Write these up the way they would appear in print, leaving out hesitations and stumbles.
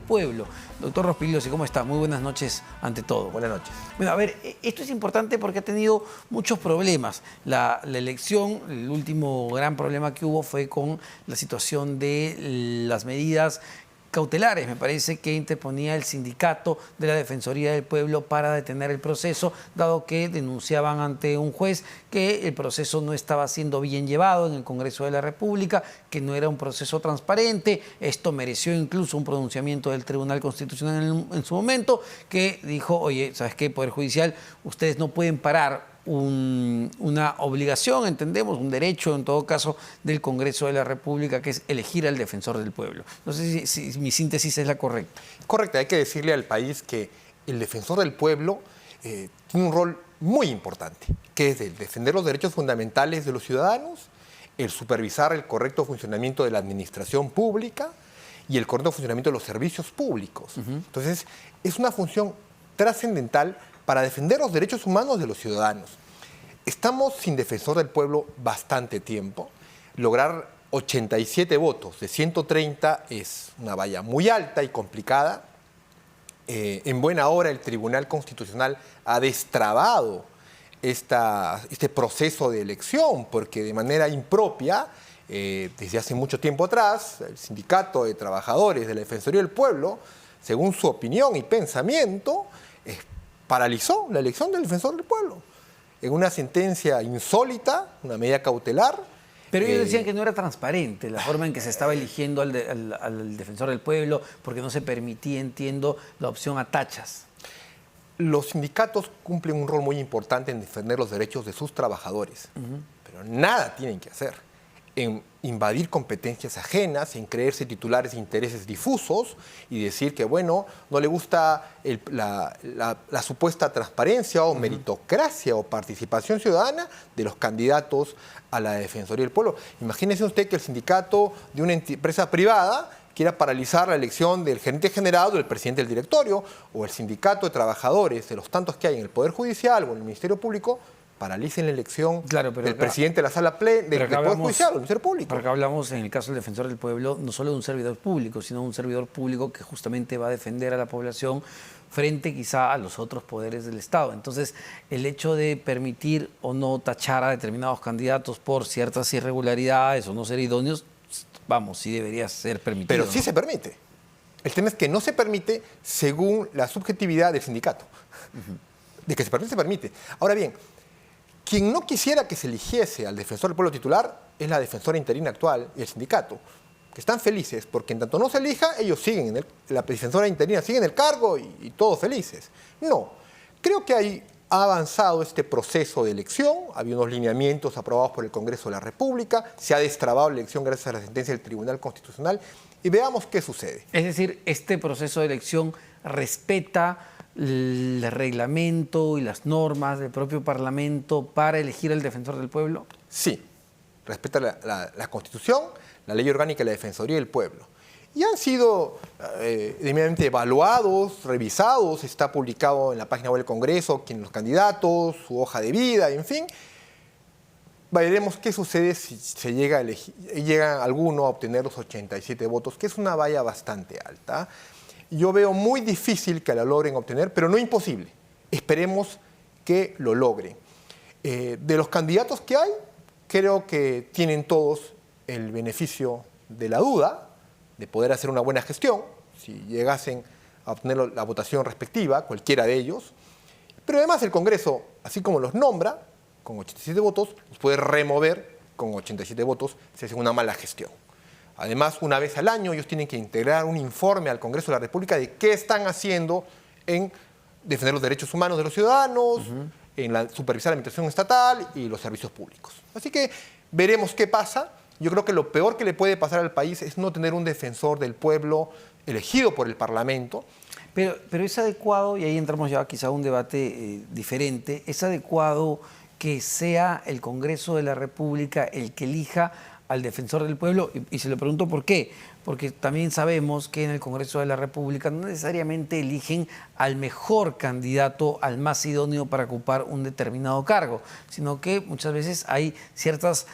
pueblo. Doctor Rospigliosi, ¿cómo está? Muy buenas noches ante todo. Buenas noches. Bueno, a ver, esto es importante porque ha tenido muchos problemas. La elección, el último gran problema que hubo fue con la situación de las medidas cautelares, me parece, que interponía el sindicato de la Defensoría del Pueblo para detener el proceso, dado que denunciaban ante un juez que el proceso no estaba siendo bien llevado en el Congreso de la República, que no era un proceso transparente. Esto mereció incluso un pronunciamiento del Tribunal Constitucional en su momento, que dijo, oye, ¿sabes qué, Poder Judicial? Ustedes no pueden parar una obligación, entendemos, un derecho en todo caso del Congreso de la República, que es elegir al defensor del pueblo. No sé si mi síntesis es la correcta. Correcto, hay que decirle al país que el defensor del pueblo tiene un rol muy importante, que es el defender los derechos fundamentales de los ciudadanos, el supervisar el correcto funcionamiento de la administración pública y el correcto funcionamiento de los servicios públicos. Entonces, es una función trascendental para defender los derechos humanos de los ciudadanos. Estamos sin defensor del pueblo bastante tiempo. Lograr 87 votos de 130 es una valla muy alta y complicada. En buena hora el Tribunal Constitucional ha destrabado este proceso de elección, porque de manera impropia, desde hace mucho tiempo atrás, el Sindicato de Trabajadores de la Defensoría del Pueblo, según su opinión y pensamiento, paralizó la elección del defensor del pueblo en una sentencia insólita, una medida cautelar. Pero ellos decían que no era transparente la forma en que se estaba eligiendo al defensor del pueblo, porque no se permitía, entiendo, la opción a tachas. Los sindicatos cumplen un rol muy importante en defender los derechos de sus trabajadores, pero nada tienen que hacer en invadir competencias ajenas, en creerse titulares de intereses difusos y decir que, bueno, no le gusta la supuesta transparencia o meritocracia o participación ciudadana de los candidatos a la Defensoría del Pueblo. Imagínese usted que el sindicato de una empresa privada quiera paralizar la elección del gerente general o del presidente del directorio, o el sindicato de trabajadores, de los tantos que hay en el Poder Judicial o en el Ministerio Público, paralicen la elección del presidente de la sala plena del Poder Judicial o del Ministerio Público. Porque hablamos, en el caso del defensor del pueblo, no solo de un servidor público, sino de un servidor público que justamente va a defender a la población frente quizá a los otros poderes del Estado. Entonces, el hecho de permitir o no tachar a determinados candidatos por ciertas irregularidades o no ser idóneos, vamos, sí debería ser permitido. Pero sí se permite. El tema es que no se permite según la subjetividad del sindicato. De que se permite, se permite. Ahora bien, quien no quisiera que se eligiese al defensor del pueblo titular es la defensora interina actual y el sindicato, que están felices porque en tanto no se elija, ellos siguen, la defensora interina sigue en el cargo y todos felices. No, creo que ha avanzado este proceso de elección, había unos lineamientos aprobados por el Congreso de la República, se ha destrabado la elección gracias a la sentencia del Tribunal Constitucional y veamos qué sucede. Es decir, este proceso de elección respeta el reglamento y las normas del propio Parlamento para elegir al defensor del pueblo. Sí, respeta la Constitución, la Ley Orgánica de la Defensoría del Pueblo. Y han sido debidamente evaluados, revisados, está publicado en la página web del Congreso quiénes los candidatos, su hoja de vida, en fin. Veremos qué sucede si se llega alguno a obtener los 87 votos, que es una valla bastante alta. Yo veo muy difícil que la logren obtener, pero no imposible. Esperemos que lo logren. De los candidatos que hay, creo que tienen todos el beneficio de la duda, de poder hacer una buena gestión, si llegasen a obtener la votación respectiva, cualquiera de ellos. Pero además el Congreso, así como los nombra, con 87 votos, los puede remover con 87 votos si hacen una mala gestión. Además, una vez al año, ellos tienen que integrar un informe al Congreso de la República de qué están haciendo en defender los derechos humanos de los ciudadanos, en supervisar la administración estatal y los servicios públicos. Así que veremos qué pasa. Yo creo que lo peor que le puede pasar al país es no tener un defensor del pueblo elegido por el Parlamento. Pero es adecuado, y ahí entramos ya quizá a un debate diferente, es adecuado que sea el Congreso de la República el que elija al defensor del pueblo, y se lo pregunto por qué, porque también sabemos que en el Congreso de la República no necesariamente eligen al mejor candidato, al más idóneo para ocupar un determinado cargo, sino que muchas veces hay ciertas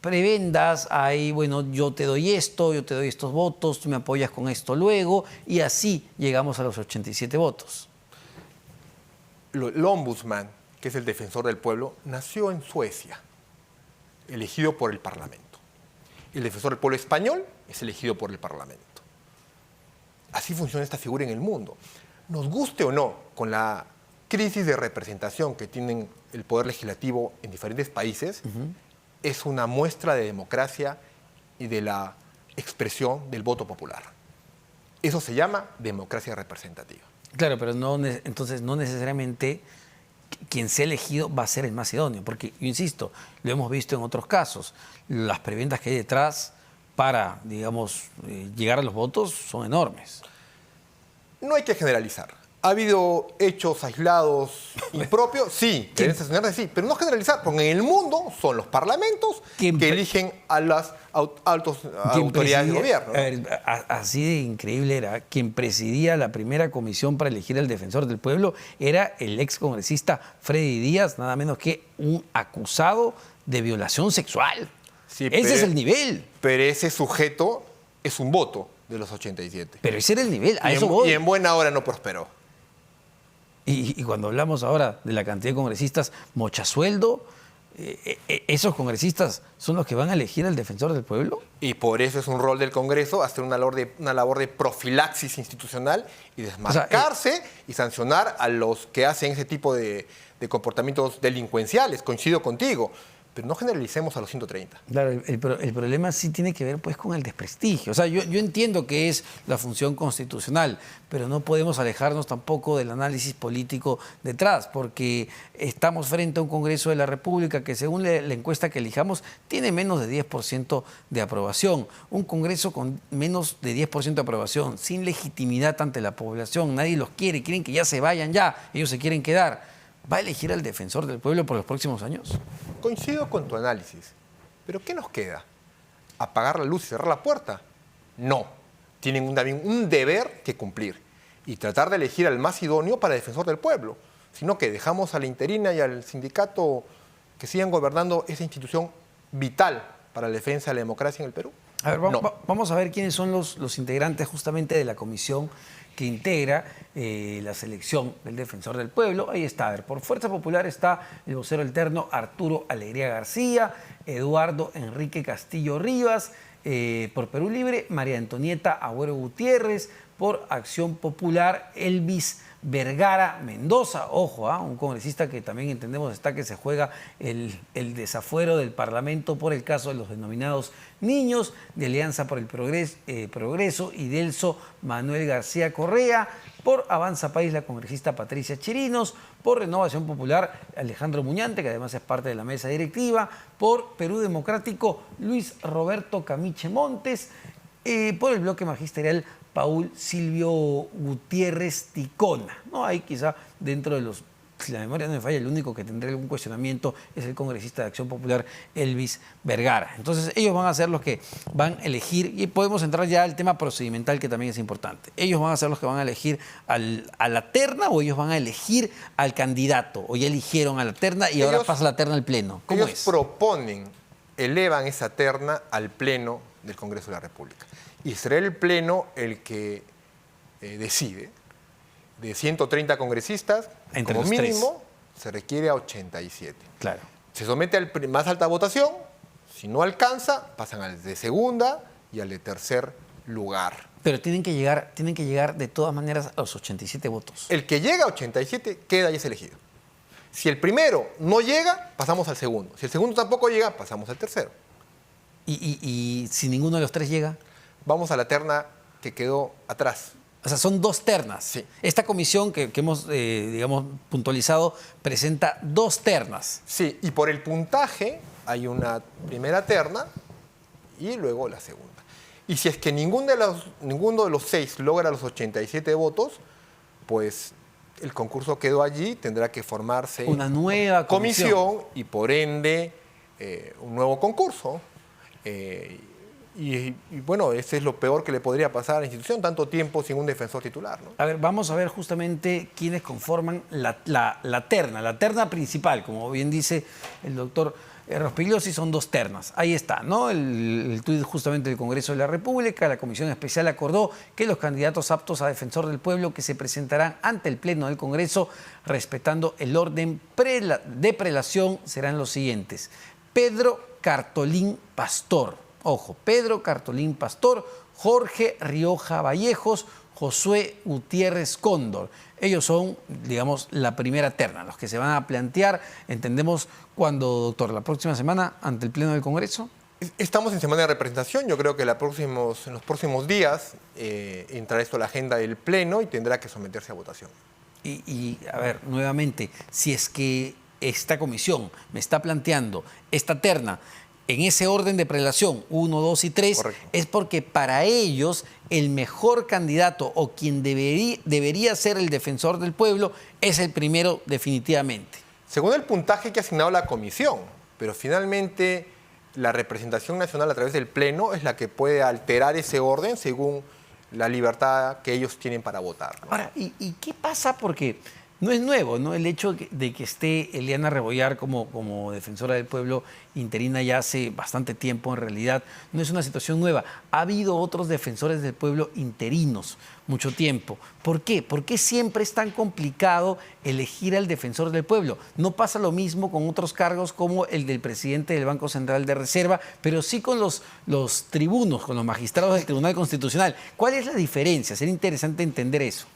prebendas, hay, bueno, yo te doy esto, yo te doy estos votos, tú me apoyas con esto luego, y así llegamos a los 87 votos. El ombudsman, que es el defensor del pueblo, nació en Suecia, elegido por el Parlamento. El defensor del pueblo español es elegido por el Parlamento. Así funciona esta figura en el mundo. Nos guste o no, con la crisis de representación que tienen el poder legislativo en diferentes países, es una muestra de democracia y de la expresión del voto popular. Eso se llama democracia representativa. Claro, pero entonces no necesariamente quien sea elegido va a ser el más idóneo, porque, yo insisto, lo hemos visto en otros casos, las prebendas que hay detrás para, digamos, llegar a los votos son enormes. No hay que generalizar. ¿Ha habido hechos aislados impropios? Sí, sí, pero no generalizar, porque en el mundo son los parlamentos que eligen a las altas autoridades del gobierno, ¿no? A ver, así de increíble era, quien presidía la primera comisión para elegir al defensor del pueblo era el ex congresista Freddy Díaz, nada menos que un acusado de violación sexual. Sí, ese es el nivel. Pero ese sujeto es un voto de los 87. Pero ese era el nivel, a eso voy. Y en buena hora no prosperó. Y cuando hablamos ahora de la cantidad de congresistas mochasueldo, ¿esos congresistas son los que van a elegir al defensor del pueblo? Y por eso es un rol del Congreso hacer una labor de profilaxis institucional y desmarcarse y sancionar a los que hacen ese tipo de comportamientos delincuenciales. Coincido contigo. Pero no generalicemos a los 130. Claro, el problema sí tiene que ver pues con el desprestigio. O sea, yo entiendo que es la función constitucional, pero no podemos alejarnos tampoco del análisis político detrás, porque estamos frente a un Congreso de la República que, según la encuesta que elijamos, tiene menos de 10% de aprobación. Un Congreso con menos de 10% de aprobación, sin legitimidad ante la población, nadie los quiere, quieren que ya se vayan ya, ellos se quieren quedar. ¿Va a elegir al defensor del pueblo por los próximos años? Coincido con tu análisis, pero ¿qué nos queda? ¿Apagar la luz y cerrar la puerta? No, tienen también un deber que cumplir y tratar de elegir al más idóneo para el defensor del pueblo, sino que dejamos a la interina y al sindicato que sigan gobernando esa institución vital para la defensa de la democracia en el Perú. A ver, vamos a ver quiénes son los integrantes justamente de la comisión que integra la selección del defensor del pueblo. Ahí está, a ver, por Fuerza Popular está el vocero alterno Arturo Alegría García, Eduardo Enrique Castillo Rivas, por Perú Libre, María Antonieta Agüero Gutiérrez, por Acción Popular, Elvis Vergara Mendoza, ojo, un congresista que también entendemos está que se juega el desafuero del Parlamento por el caso de los denominados niños, de Alianza por el Progreso, Idelso Manuel García Correa, por Avanza País la congresista Patricia Chirinos, por Renovación Popular Alejandro Muñante, que además es parte de la mesa directiva, por Perú Democrático Luis Roberto Camiche Montes, por el bloque magisterial Paul Silvio Gutiérrez Ticona. ¿No? Ahí quizá dentro de los, si la memoria no me falla, el único que tendrá algún cuestionamiento es el congresista de Acción Popular, Elvis Vergara. Entonces ellos van a ser los que van a elegir, y podemos entrar ya al tema procedimental que también es importante. Ellos van a ser los que van a elegir a la terna, o ellos van a elegir al candidato, o ya eligieron a la terna y ahora pasa la terna al pleno. ¿Cómo es? Proponen, elevan esa terna al pleno del Congreso de la República. Y será el pleno el que decide. De 130 congresistas, entre como los mínimo, se requiere a 87. Claro. Se somete al más alta votación. Si no alcanza, pasan al de segunda y al de tercer lugar. Pero tienen que llegar de todas maneras a los 87 votos. El que llega a 87 queda y es elegido. Si el primero no llega, pasamos al segundo. Si el segundo tampoco llega, pasamos al tercero. ¿Y si ninguno de los tres llega? Vamos a la terna que quedó atrás. O sea, son dos ternas. Sí. Esta comisión que hemos, digamos, puntualizado presenta dos ternas. Sí, y por el puntaje hay una primera terna y luego la segunda. Y si es que ninguno de los 6 logra los 87 votos, pues el concurso quedó allí, tendrá que formarse una nueva comisión y por ende un nuevo concurso. Y bueno, ese es lo peor que le podría pasar a la institución, tanto tiempo sin un defensor titular, ¿no? A ver, vamos a ver justamente quiénes conforman la terna principal, como bien dice el doctor Rospigliosi son 2 ternas. Ahí está, ¿no? El tuit justamente del Congreso de la República. La Comisión Especial acordó que los candidatos aptos a defensor del pueblo que se presentarán ante el Pleno del Congreso, respetando el orden de prelación, serán los siguientes. Pedro Cartolín Pastor. Ojo, Pedro Cartolín Pastor, Jorge Rioja Vallejos, Josué Gutiérrez Cóndor. Ellos son, digamos, la primera terna, los que se van a plantear, entendemos, cuando, doctor, la próxima semana ante el Pleno del Congreso. Estamos en semana de representación. Yo creo que en los próximos días entrará esto a la agenda del Pleno y tendrá que someterse a votación. Y a ver, nuevamente, si es que esta comisión me está planteando esta terna en ese orden de prelación, 1, 2 y 3, correcto, es porque para ellos el mejor candidato o quien debería ser el defensor del pueblo es el primero definitivamente. Según el puntaje que ha asignado la comisión, pero finalmente la representación nacional a través del Pleno es la que puede alterar ese orden según la libertad que ellos tienen para votar, ¿no? Ahora, ¿y qué pasa? Porque no es nuevo, ¿no? El hecho de que esté Eliana Rebollar como defensora del pueblo interina ya hace bastante tiempo, en realidad no es una situación nueva. Ha habido otros defensores del pueblo interinos mucho tiempo. ¿Por qué? ¿Por qué siempre es tan complicado elegir al defensor del pueblo? No pasa lo mismo con otros cargos como el del presidente del Banco Central de Reserva, pero sí con los tribunos, con los magistrados del Tribunal Constitucional. ¿Cuál es la diferencia? Sería interesante entender eso.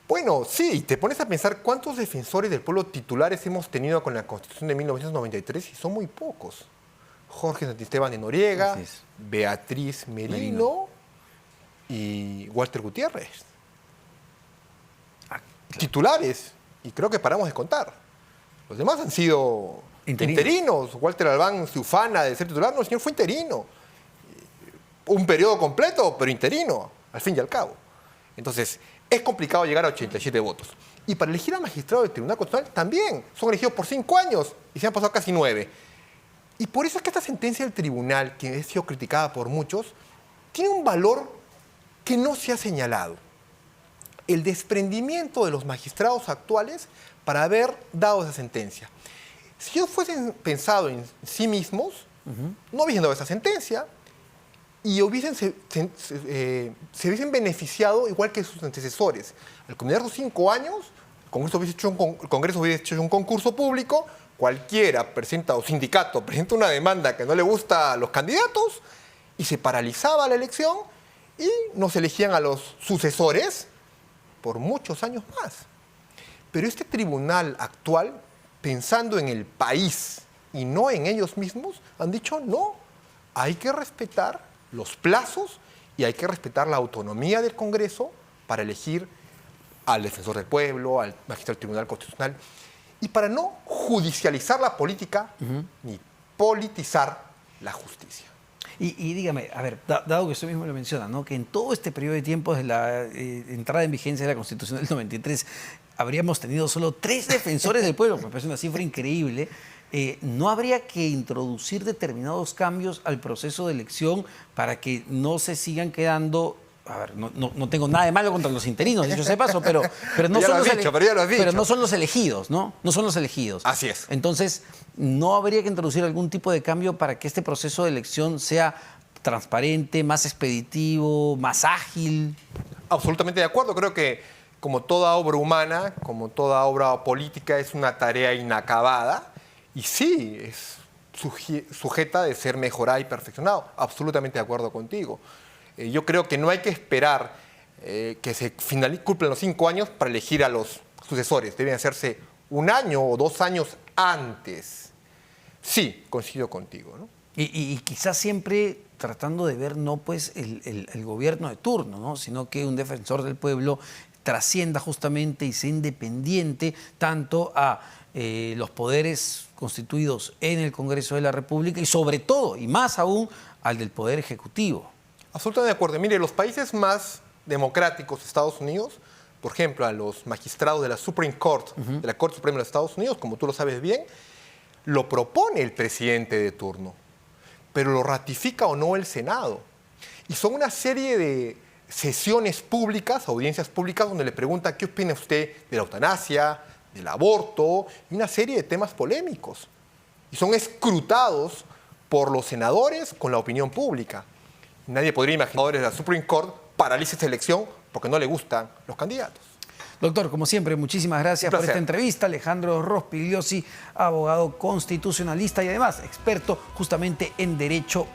Bueno, sí, te pones a pensar cuántos defensores del pueblo titulares hemos tenido con la Constitución de 1993 y son muy pocos. Jorge Santisteban de Noriega, Beatriz Merino y Walter Gutiérrez. Claro. Titulares, y creo que paramos de contar. Los demás han sido interinos. Walter Albán se ufana de ser titular, no, el señor fue interino. Un periodo completo, pero interino, al fin y al cabo. Entonces, es complicado llegar a 87 votos. Y para elegir a magistrado del Tribunal Constitucional también. Son elegidos por 5 años y se han pasado casi 9. Y por eso es que esta sentencia del tribunal, que ha sido criticada por muchos, tiene un valor que no se ha señalado. El desprendimiento de los magistrados actuales para haber dado esa sentencia. Si ellos fuesen pensado en sí mismos, no hubiesen dado esa sentencia y se hubiesen beneficiado igual que sus antecesores. Al culminar sus 5 años, el Congreso hubiese hecho un concurso público, cualquiera presenta, o sindicato presenta una demanda que no le gusta a los candidatos y se paralizaba la elección y nos elegían a los sucesores por muchos años más. Pero este tribunal actual, pensando en el país y no en ellos mismos, han dicho no, hay que respetar los plazos y hay que respetar la autonomía del Congreso para elegir al defensor del pueblo, al magistrado del Tribunal Constitucional, y para no judicializar la política ni politizar la justicia. Y dígame, a ver, dado que usted mismo lo menciona, ¿no? Que en todo este periodo de tiempo desde la entrada en vigencia de la Constitución del 93 habríamos tenido solo 3 defensores del pueblo, me parece una cifra increíble. ¿No habría que introducir determinados cambios al proceso de elección para que no se sigan quedando? A ver, no tengo nada de malo contra los interinos, dicho sea de paso, pero no son los elegidos, ¿no? No son los elegidos. Así es. Entonces, ¿no habría que introducir algún tipo de cambio para que este proceso de elección sea transparente, más expeditivo, más ágil? Absolutamente de acuerdo. Creo que como toda obra humana, como toda obra política, es una tarea inacabada y sí, es sujeta de ser mejorada y perfeccionada. Absolutamente de acuerdo contigo. Yo creo que no hay que esperar que se cumplan los 5 años para elegir a los sucesores. Deben hacerse 1 año o 2 años antes. Sí, coincido contigo, ¿no? Y quizás siempre tratando de ver no pues el gobierno de turno, ¿no? Sino que un defensor del pueblo trascienda justamente y sea independiente tanto a los poderes constituidos en el Congreso de la República y sobre todo, y más aún, al del Poder Ejecutivo. Absolutamente de acuerdo. Mire, los países más democráticos, Estados Unidos, por ejemplo, a los magistrados de la Supreme Court, de la Corte Suprema de los Estados Unidos, como tú lo sabes bien, lo propone el presidente de turno, pero lo ratifica o no el Senado. Y son una serie de sesiones públicas, audiencias públicas, donde le pregunta qué opina usted de la eutanasia, del aborto, y una serie de temas polémicos. y son escrutados por los senadores con la opinión pública. Nadie podría imaginar que la Supreme Court paralice esta elección porque no le gustan los candidatos. Doctor, como siempre, muchísimas gracias por esta entrevista. Alejandro Rospigliosi, abogado constitucionalista y además experto justamente en derecho